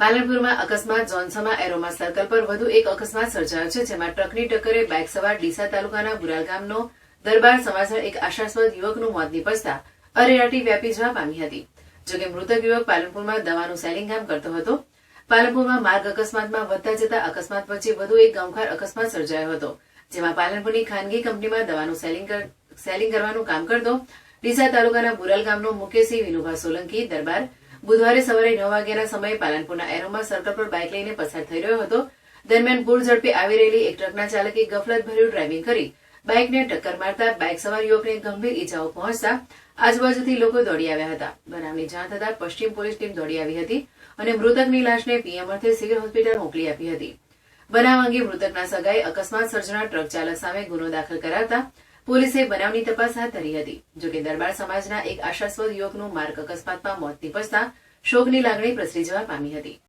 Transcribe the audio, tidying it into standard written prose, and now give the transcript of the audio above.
પાલનપુરમાં અકસ્માત ઝોનસમાં aroma circle પર વધુ એક અકસ્માત સર્જાયો છે, જેમાં ટ્રકની ટક્કરે બાઇક સવાર ડીસા તાલુકાના બુરાલ ગામનો દરબાર સમાજના એક આશાસ્પદ યુવકનું મોત નીપજતા અરેરાટી વ્યાપી જવા પામી હતી. જોકે મૃતક યુવક પાલનપુરમાં દવાનું સેલિંગ કામ કરતો હતો. પાલનપુરમાં માર્ગ અકસ્માતમાં વધતા જતા અકસ્માત વચ્ચે વધુ એક ગમખાર અકસ્માત સર્જાયો હતો, જેમાં પાલનપુરની ખાનગી કંપનીમાં દવાનું સેલિંગ કરવાનું કામ કરતો ડીસા તાલુકાના બુરાલ ગામનો મુકેશસિંહ વિનુભા સોલંકી દરબાર બુધવારે સવારે 9 વાગ્યાના સમયે પાલનપુરના એરોમા સર્કલ પર બાઇક લઈને પસાર થઈ રહ્યો હતો. દરમિયાન પૂર ઝડપે આવી રહેલી એક ટ્રકના ચાલકે ગફલતભર્યું ડ્રાઇવિંગ કરી બાઇકને ટક્કર મારતા બાઇક સવાર યુવકને ગંભીર ઇજાઓ પહોંચતા આજુબાજુથી લોકો દોડી આવ્યા હતા. બનાવની જાણ થતાં પશ્ચિમ પોલીસ ટીમ દોડી આવી હતી અને મૃતકની લાશને પીએમ અર્થે સિવિલ હોસ્પિટલ મોકલી આપી હતી. બનાવ અંગે મૃતકના સગાએ અકસ્માત સર્જનાર ટ્રક ચાલક સામે ગુનો દાખલ કરાવતા પોલીસે બનાવની તપાસ હાથ ધરી હતી. જોકે દરબાર સમાજના એક આશાસ્પદ યુવકનું માર્ગ અકસ્માતમાં મોત નીપજતા શોકની લાગણી પ્રસરી જવા પામી હતી.